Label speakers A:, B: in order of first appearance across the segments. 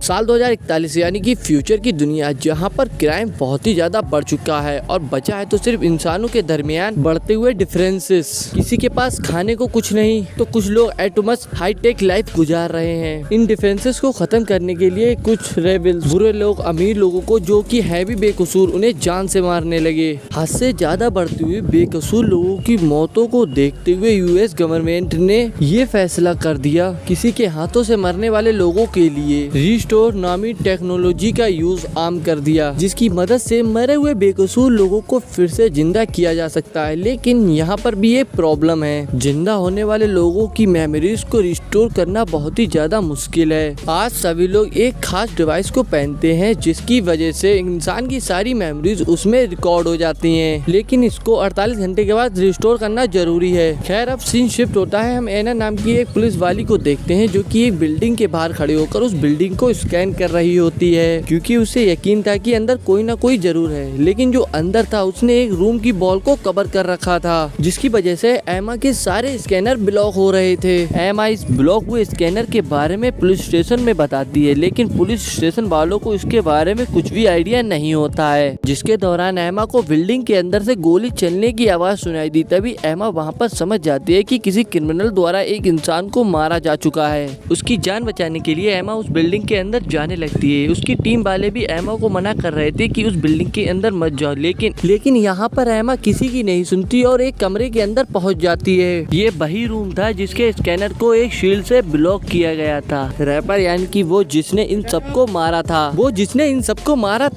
A: साल 2041 यानी कि फ्यूचर की दुनिया जहां पर क्राइम बहुत ही ज्यादा बढ़ चुका है और बचा है तो सिर्फ इंसानों के दरमियान बढ़ते हुए डिफरेंसेस। किसी के पास खाने को कुछ नहीं तो कुछ लोग एटमस हाईटेक लाइफ गुजार रहे हैं। इन डिफरेंसेस को खत्म करने के लिए कुछ रेबल्स बुरे लोग अमीर लोगों को जो कि है भी बेकसूर उन्हें जान से मारने लगे। हद से ज्यादा बढ़ती हुई बेकसूर लोगों की मौतों को देखते हुए यूएस गवर्नमेंट ने ये फैसला कर दिया किसी के हाथों से मरने वाले लोगों के लिए रिस्टोर नामी टेक्नोलॉजी का यूज आम कर दिया, जिसकी मदद से मरे हुए बेकसूर लोगों को फिर से जिंदा किया जा सकता है। लेकिन यहाँ पर भी एक प्रॉब्लम है, जिंदा होने वाले लोगों की मेमोरीज को रिस्टोर करना बहुत ही ज्यादा मुश्किल है। आज सभी लोग एक खास डिवाइस को पहनते हैं जिसकी वजह से इंसान की सारी मेमोरीज उसमें रिकॉर्ड हो जाती हैं, लेकिन इसको 48 घंटे के बाद रिस्टोर करना जरूरी है। खैर अब सीन शिफ्ट होता है। हम एना नाम की एक पुलिस वाली को देखते हैं जो कि एक बिल्डिंग के बाहर खड़े होकर उस बिल्डिंग को स्कैन कर रही होती है, क्योंकि उसे यकीन था कि अंदर कोई ना कोई जरूर है। लेकिन जो अंदर था उसने एक रूम की वॉल को कवर कर रखा था, जिसकी वजह से एमा के सारे स्कैनर ब्लॉक हो रहे थे। एमा इस ब्लॉक हुए स्कैनर के बारे में पुलिस स्टेशन में बताती है, लेकिन पुलिस स्टेशन वालों को इसके बारे में कुछ भी आइडिया नहीं होता है। जिसके दौरान एमा को बिल्डिंग के अंदर से गोली चलने की आवाज सुनाई दी। तभी एमा वहाँ पर समझ जाती है कि किसी क्रिमिनल द्वारा एक इंसान को मारा जा चुका है। उसकी जान बचाने के लिए एमा उस बिल्डिंग के अंदर जाने लगती है। उसकी टीम वाले भी एमा को मना कर रहे थे कि उस बिल्डिंग के अंदर मत जाओ, लेकिन यहाँ पर एमा किसी की नहीं सुनती और एक कमरे के अंदर पहुँच जाती है। ये वही रूम था जिसके स्कैनर को एक शील्ड से ब्लॉक किया गया था। रैपर यानी कि वो जिसने इन सबको मारा था,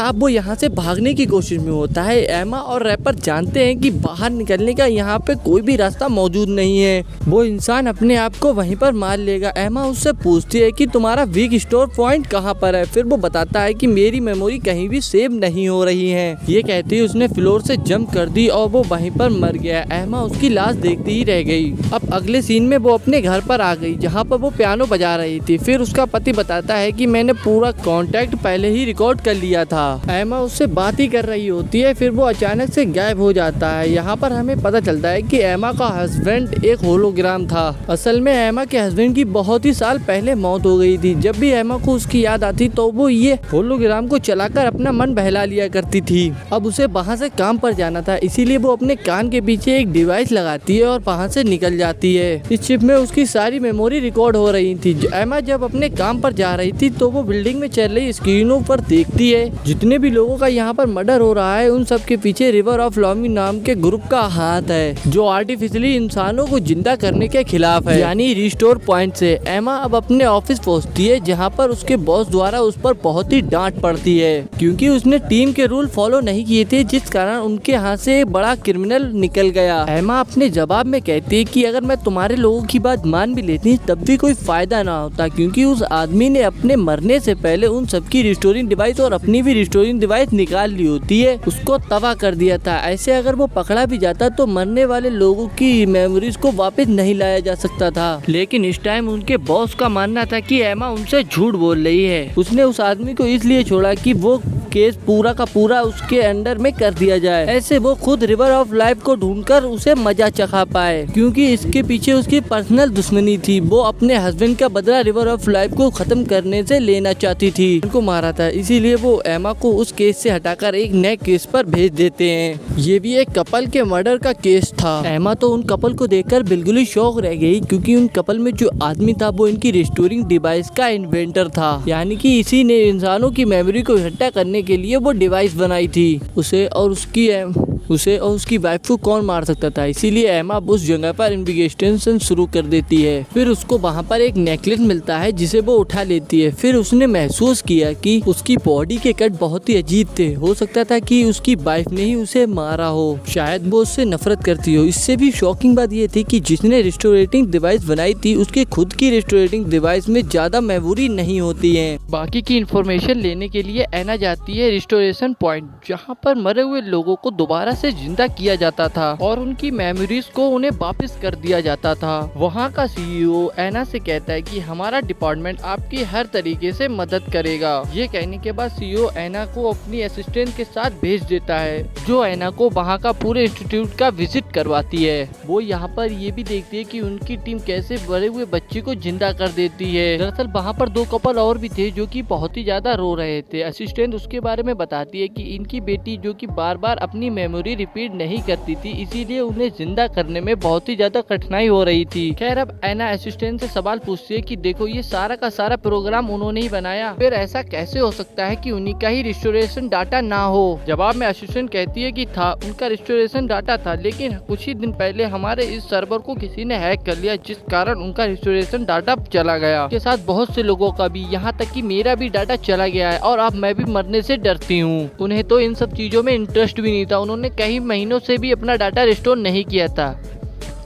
A: अब वो यहाँ से भागने की कोशिश में होता है। एमा और रैपर जानते हैं कि बाहर निकलने का यहाँ पे कोई भी रास्ता मौजूद नहीं है, वो इंसान अपने आप को वहीं पर मार लेगा। एमा उससे पूछती है कि तुम्हारा वीक स्टोर पॉइंट कहाँ पर है। फिर वो बताता है कि मेरी मेमोरी कहीं भी सेव नहीं हो रही है। ये कहते ही उसने फ्लोर से जंप कर दी और वो वहीं पर मर गया। एमा उसकी लाश देखती ही रह गई। अब अगले सीन में वो अपने घर पर आ गई जहाँ पर वो पियानो बजा रही थी। फिर उसका पति बताता है कि मैंने पूरा कॉन्टेक्ट पहले ही रिकॉर्ड कर लिया था। एमा उससे बात ही कर रही होती है, फिर वो अचानक से गायब हो जाता है। यहाँ पर हमें पता चलता है कि एमा का हस्बैंड एक होलोग्राम था। असल में एमा के हस्बैंड की बहुत ही साल पहले मौत हो गई थी। जब भी एमा को उसकी याद आती तो वो ये होलोग्राम को चलाकर अपना मन बहला लिया करती थी। अब उसे वहाँ से काम पर जाना था, इसीलिए वो अपने कान के पीछे एक डिवाइस लगाती है और वहाँ से निकल जाती है। इस चिप में उसकी सारी मेमोरी रिकॉर्ड हो रही थी। एमा जब अपने काम पर जा रही थी तो वो बिल्डिंग में चल रही स्क्रीनों पर देखती है जितने भी लोगों का यहाँ पर मर्डर हो रहा है उन सब के पीछे रिवर ऑफ लॉमी नाम के ग्रुप का हाथ है, जो आर्टिफिशियली इंसानों को जिंदा करने के खिलाफ है, यानी रिस्टोर पॉइंट से। एमा अब अपने ऑफिस पहुँचती है जहाँ पर उसके बॉस द्वारा उस पर बहुत ही डांट पड़ती है, क्योंकि उसने टीम के रूल फॉलो नहीं किए थे, जिस कारण उनके हाथ से एक बड़ा क्रिमिनल निकल गया। एमा अपने जवाब में कहती है कि अगर मैं तुम्हारे लोगों की बात मान भी लेती तब भी कोई फायदा ना होता, क्योंकि उस आदमी ने अपने मरने से पहले उन सबकी रिस्टोरिंग डिवाइस और अपनी भी रिस्टोरिंग डिवाइस निकाल ली होती है, उसको तबाह कर दिया था। ऐसे अगर वो पकड़ा भी जाता तो मरने वाले लोगों की मेमोरीज को वापस नहीं लाया जा सकता था। लेकिन इस टाइम उनके बॉस का मानना था कि एमा उनसे झूठ बोल रही है। उसने उस आदमी को इसलिए छोड़ा कि वो केस पूरा का पूरा उसके अंडर में कर दिया जाए, ऐसे वो खुद रिवर ऑफ लाइफ को ढूंढकर उसे मजा चखा पाए, क्योंकि इसके पीछे उसकी पर्सनल दुश्मनी थी। वो अपने हस्बैंड का बदला रिवर ऑफ लाइफ को खत्म करने से लेना चाहती थी, उनको मारा था, इसीलिए वो एमा को उस केस से हटाकर एक नए केस पर भेज देते हैं। ये भी एक कपल के मर्डर का केस था। एमा तो उन कपल को देखकर बिल्कुल ही शौक रह गई, क्योंकि उन कपल में जो आदमी था वो इनकी रिस्टोरिंग डिवाइस का इन्वेंटर था, यानी कि इसी ने इंसानों की मेमोरी को इकट्ठा करने के लिए वो डिवाइस बनाई थी। उसे और उसकी वाइफ को कौन मार सकता था, इसीलिए एमा उस जगह पर इन्वेस्टिगेशन शुरू कर देती है। फिर उसको वहाँ पर एक नेकलेस मिलता है जिसे वो उठा लेती है। फिर उसने महसूस किया कि उसकी बॉडी के कट बहुत ही अजीब थे। हो सकता था कि उसकी वाइफ ने ही उसे मारा हो, शायद वो उससे नफरत करती हो। इससे भी शॉकिंग बात ये थी कि जिसने रिस्टोरेटिंग डिवाइस बनाई थी उसके खुद की रिस्टोरेटिंग डिवाइस में ज्यादा मेमोरी नहीं होती है। बाकी की इंफॉर्मेशन लेने के लिए एना जाती है रिस्टोरेशन पॉइंट, जहाँ पर मरे हुए लोगों को दोबारा से जिंदा किया जाता था और उनकी मेमोरीज को उन्हें वापस कर दिया जाता था। वहाँ का सीईओ एना से कहता है कि हमारा डिपार्टमेंट आपकी हर तरीके से मदद करेगा। ये कहने के बाद सीईओ एना को अपनी असिस्टेंट के साथ भेज देता है, जो एना को वहाँ का पूरे इंस्टीट्यूट का विजिट करवाती है। वो यहाँ पर ये भी देखती है कि उनकी टीम कैसे बड़े हुए बच्चे को जिंदा कर देती है। दरअसल वहाँ पर 2 कपल और भी थे जो कि बहुत ही ज्यादा रो रहे थे। असिस्टेंट उसके बारे में बताती है कि इनकी बेटी जो कि बार बार अपनी मेमोरी रिपीट नहीं करती थी, इसीलिए उन्हें जिंदा करने में बहुत ही ज्यादा कठिनाई हो रही थी। खैर अब एना असिस्टेंट से सवाल पूछती है कि देखो ये सारा का सारा प्रोग्राम उन्होंने ही बनाया, फिर ऐसा कैसे हो सकता है कि उन्हीं का ही रिस्टोरेशन डाटा ना हो। जवाब में असिस्टेंट कहती है कि था, उनका रिस्टोरेशन डाटा था, लेकिन कुछ ही दिन पहले हमारे इस सर्वर को किसी ने हैक कर लिया, जिस कारण उनका रिस्टोरेशन डाटा चला गया। के साथ बहुत से लोगों का भी, यहाँ तक कि मेरा भी डाटा चला गया है और अब मैं भी मरने से डरती हूँ। उन्हें तो इन सब चीजों में इंटरेस्ट भी नहीं था, उन्होंने कई महीनों से भी अपना डाटा रिस्टोर नहीं किया था।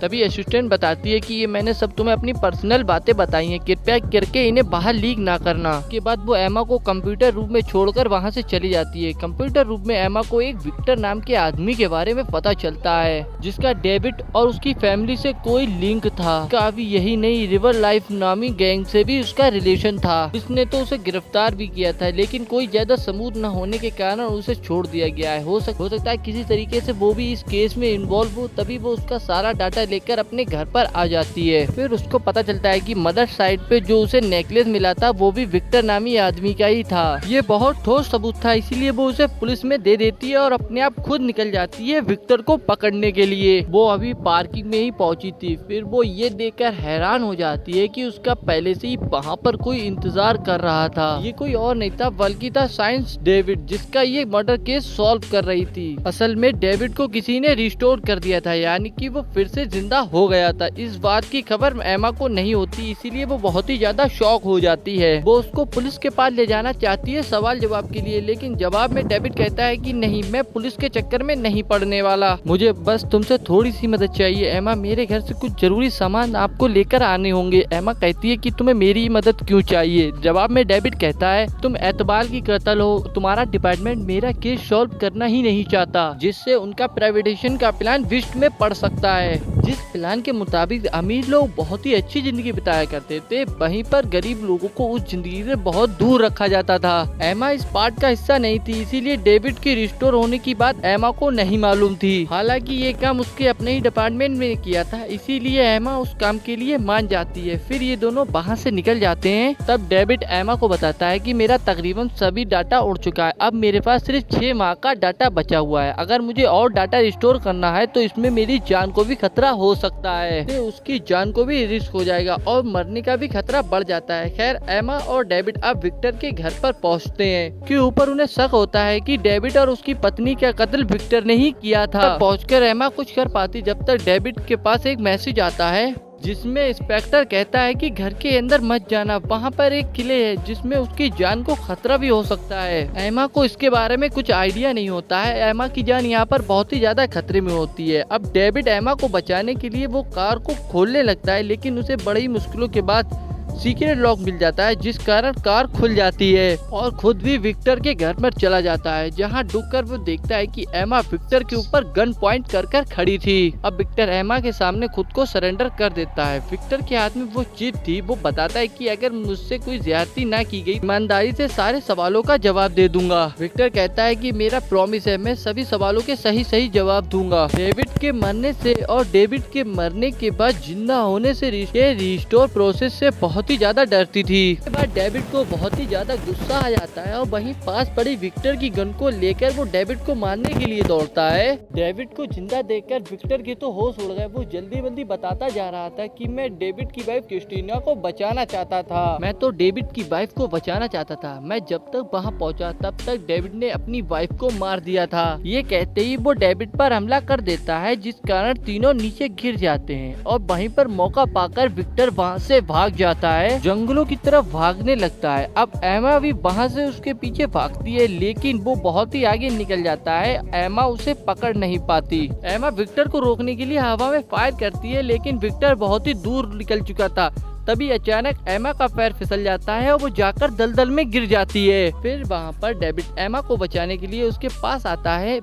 A: तभी असिस्टेंट बताती है कि ये मैंने सब तुम्हें अपनी पर्सनल बातें बताई हैं, कृपया करके इन्हें बाहर लीक ना करना। के बाद वो एमा को कंप्यूटर रूम में छोड़कर वहाँ से चली जाती है। कंप्यूटर रूम में एमा को एक विक्टर नाम के आदमी के बारे में पता चलता है, जिसका डेविड और उसकी फैमिली से कोई लिंक था। काफी यही नहीं, रिवर लाइफ नामी गैंग से भी उसका रिलेशन था, जिसने तो उसे गिरफ्तार भी किया था, लेकिन कोई ज्यादा सबूत न होने के कारण उसे छोड़ दिया गया है। हो सकता है किसी तरीके से वो भी इस केस में इन्वॉल्व हो, तभी वो उसका सारा डाटा लेकर अपने घर पर आ जाती है। फिर उसको पता चलता है कि मदर साइड पे जो उसे नेकलेस मिला था वो भी विक्टर नामी आदमी का ही था। ये बहुत ठोस सबूत था, इसीलिए वो उसे पुलिस में दे देती है और अपने आप खुद निकल जाती है विक्टर को पकड़ने के लिए। वो अभी पार्किंग में ही पहुंची थी, फिर वो ये देखकर हैरान हो जाती है कि उसका पहले से ही वहाँ पर कोई इंतजार कर रहा था। ये कोई और नहीं था बल्कि था साइंस डेविड, जिसका ये मर्डर केस सॉल्व कर रही थी। असल में डेविड को किसी ने रिस्टोर कर दिया था, यानी कि वो फिर से जिंदा हो गया था। इस बात की खबर एमा को नहीं होती, इसीलिए वो बहुत ही ज्यादा शॉक हो जाती है। वो उसको पुलिस के पास ले जाना चाहती है सवाल जवाब के लिए, लेकिन जवाब में डेविड कहता है कि नहीं, मैं पुलिस के चक्कर में नहीं पड़ने वाला, मुझे बस तुमसे थोड़ी सी मदद चाहिए। एमा, मेरे घर से कुछ जरूरी सामान आपको लेकर आने होंगे। एमा कहती है कि तुम्हें मेरी मदद क्यों चाहिए। जवाब में डेविड कहता है, तुम एतबार की कत्ल हो, तुम्हारा डिपार्टमेंट मेरा केस सॉल्व करना ही नहीं चाहता, जिससे उनका प्राइवेटाइजेशन का प्लान विस्ट में पड़ सकता है। जिस प्लान के मुताबिक अमीर लोग बहुत ही अच्छी जिंदगी बिताया करते थे, वहीं पर गरीब लोगों को उस जिंदगी से बहुत दूर रखा जाता था। एमा इस पार्ट का हिस्सा नहीं थी, इसीलिए डेविड की रिस्टोर होने की बात एमा को नहीं मालूम थी। हालांकि ये काम उसके अपने ही डिपार्टमेंट में किया था, इसीलिए एमा उस काम के लिए मान जाती है। फिर ये दोनों वहाँ से निकल जाते हैं। तब डेविड एमा को बताता है कि मेरा तकरीबन सभी डाटा उड़ चुका है, अब मेरे पास सिर्फ 6 माह का डाटा बचा हुआ है। अगर मुझे और डाटा रिस्टोर करना है तो इसमें मेरी जान को भी खतरा हो सकता है, तो उसकी जान को भी रिस्क हो जाएगा और मरने का भी खतरा बढ़ जाता है। खैर एमा और डेविड अब विक्टर के घर पर पहुंचते हैं कि ऊपर उन्हें शक होता है कि डेविड और उसकी पत्नी का कत्ल विक्टर ने ही किया था। पहुंचकर एमा कुछ कर पाती जब तक डेविड के पास एक मैसेज आता है, जिसमें इंस्पेक्टर कहता है कि घर के अंदर मत जाना, वहाँ पर एक किले है जिसमें उसकी जान को खतरा भी हो सकता है। एमा को इसके बारे में कुछ आइडिया नहीं होता है, एमा की जान यहाँ पर बहुत ही ज्यादा खतरे में होती है। अब डेविड एमा को बचाने के लिए वो कार को खोलने लगता है, लेकिन उसे बड़ी मुश्किलों के बाद सीक्रेट लॉक मिल जाता है, जिस कारण कार खुल जाती है और खुद भी विक्टर के घर पर चला जाता है, जहां डूबकर वो देखता है कि एमा विक्टर के ऊपर गन पॉइंट कर खड़ी थी। अब विक्टर एमा के सामने खुद को सरेंडर कर देता है। विक्टर के हाथ में वो चिप थी, वो बताता है कि अगर मुझसे कोई ज्यादती ना की गई, ईमानदारी से सारे सवालों का जवाब दे दूंगा। विक्टर कहता है कि मेरा प्रॉमिस है, मैं सभी सवालों के सही जवाब दूंगा। डेविड के मरने से और डेविड के मरने के बाद जिंदा होने से रिस्टोर प्रोसेस से बहुत ही ज्यादा डरती थी। इसके बाद डेविड को बहुत ही ज्यादा गुस्सा आ जाता है और वहीं पास पड़ी विक्टर की गन को लेकर वो डेविड को मारने के लिए दौड़ता है। डेविड को जिंदा देखकर विक्टर के तो होश उड़ गए। वो जल्दी बताता जा रहा था कि मैं डेविड की वाइफ क्रिस्टीना को बचाना चाहता था, मैं तो डेविड की वाइफ को बचाना चाहता था। मैं जब तक वहाँ पहुँचा तब तक डेविड ने अपनी वाइफ को मार दिया था। ये कहते ही वो डेविड पर हमला कर देता है, जिस कारण तीनों नीचे गिर जाते हैं और वहीं पर मौका पाकर विक्टर वहाँ से भाग जाता है, जंगलों की तरफ भागने लगता है। अब एमा भी वहाँ से उसके पीछे भागती है, लेकिन वो बहुत ही आगे निकल जाता है। एमा उसे पकड़ नहीं पाती। एमा विक्टर को रोकने के लिए हवा में फायर करती है, लेकिन विक्टर बहुत ही दूर निकल चुका था। तभी अचानक एमा का पैर फिसल जाता है और वो जाकर दलदल में गिर जाती है। फिर वहाँ पर डेविड एमा को बचाने के लिए उसके पास आता है।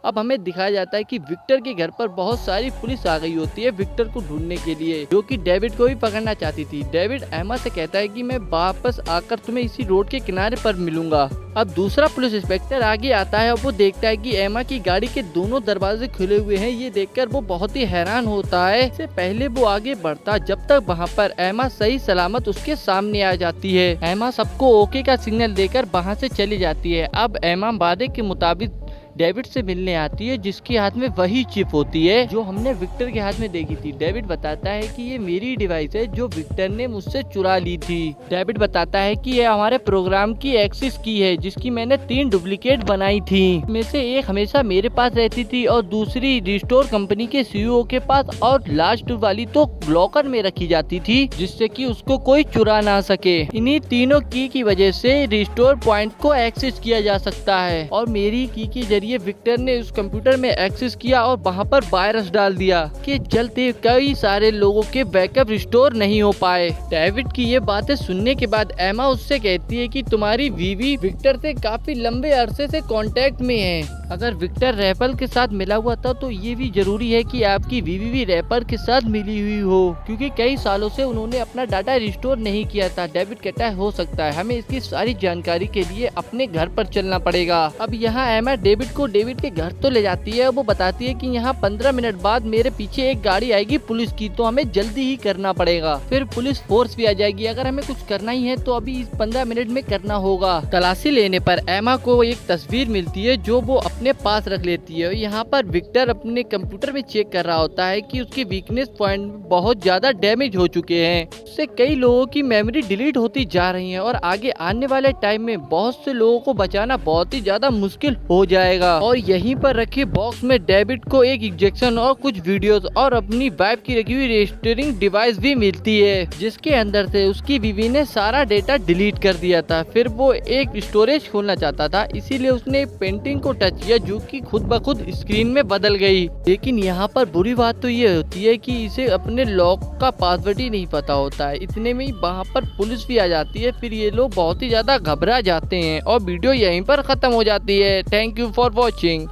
A: अब हमें दिखाया जाता है कि विक्टर के घर पर बहुत सारी पुलिस आ गई होती है विक्टर को ढूंढने के लिए, जो कि डेविड को भी पकड़ना चाहती थी। डेविड एमा से कहता है कि मैं वापस आकर तुम्हें इसी रोड के किनारे पर मिलूंगा। अब दूसरा पुलिस इंस्पेक्टर आगे आता है और वो देखता है कि एमा की गाड़ी के दोनों दरवाजे खुले हुए हैं। ये देखकर वो बहुत ही हैरान होता है। इससे पहले वो आगे बढ़ता जब तक वहाँ पर एमा सही सलामत उसके सामने आ जाती है। एमा सबको ओके का सिग्नल देकर वहाँ से चली जाती है। अब एमा वादे के मुताबिक डेविड से मिलने आती है, जिसके हाथ में वही चिप होती है जो हमने विक्टर के हाथ में देखी थी। डेविड बताता है कि ये मेरी डिवाइस है जो विक्टर ने मुझसे चुरा ली थी। डेविड बताता है कि ये हमारे प्रोग्राम की एक्सेस की है, जिसकी मैंने 3 डुप्लीकेट बनाई थी। में से एक हमेशा मेरे पास रहती थी और दूसरी रिस्टोर कंपनी के सीईओ के पास, और लास्ट वाली तो लॉकर में रखी जाती थी जिससे कि उसको कोई चुरा ना सके। इन्हीं तीनों की वजह से रिस्टोर पॉइंट को एक्सेस किया जा सकता है, और मेरी की के जरिए विक्टर ने उस कंप्यूटर में एक्सेस किया और वहां पर वायरस डाल दिया कि चलते कई सारे लोगों के बैकअप रिस्टोर नहीं हो पाए। डेविड की ये बातें सुनने के बाद एमा उससे कहती है कि तुम्हारी बीवी विक्टर से काफी लंबे अरसे से कांटेक्ट में है। अगर विक्टर रैपर के साथ मिला हुआ था तो ये भी जरूरी है कि आपकी बीवी भी रैपर के साथ मिली हुई हो, क्योंकि कई सालों से उन्होंने अपना डाटा रिस्टोर नहीं किया था। डेविड कहता है हो सकता है, हमें इसकी सारी जानकारी के लिए अपने घर पर चलना पड़ेगा। अब यहाँ एमा डेविड को डेविड के घर तो ले जाती है। वो बताती है कि यहाँ 15 मिनट बाद मेरे पीछे एक गाड़ी आएगी पुलिस की, तो हमें जल्दी ही करना पड़ेगा। फिर पुलिस फोर्स भी आ जाएगी। अगर हमें कुछ करना ही है तो अभी इस 15 मिनट में करना होगा। तलाशी लेने पर एमा को एक तस्वीर मिलती है जो वो अपने पास रख लेती है। यहाँ पर विक्टर अपने कंप्यूटर में चेक कर रहा होता है कि उसके वीकनेस पॉइंट बहुत ज्यादा डैमेज हो चुके हैं। उससे कई लोगों की मेमोरी डिलीट होती जा रही है और आगे आने वाले टाइम में बहुत से लोगों को बचाना बहुत ही ज्यादा मुश्किल हो जाएगा। और यहीं पर रखे बॉक्स में डेविड को एक इंजेक्शन और कुछ वीडियोस और अपनी वाइफ की रखी हुई रजिस्टरिंग डिवाइस भी मिलती है, जिसके अंदर से उसकी बीवी ने सारा डेटा डिलीट कर दिया था। फिर वो एक स्टोरेज खोलना चाहता था, इसीलिए उसने एक पेंटिंग को टच किया जो कि खुद ब खुद स्क्रीन में बदल गई। लेकिन यहाँ पर बुरी बात तो ये होती है कि इसे अपने लॉक का पासवर्ड ही नहीं पता होता है। इतने में ही वहाँ पर पुलिस भी आ जाती है। फिर ये लोग बहुत ही ज्यादा घबरा जाते हैं और वीडियो यहीं पर खत्म हो जाती है। Thank you for watching.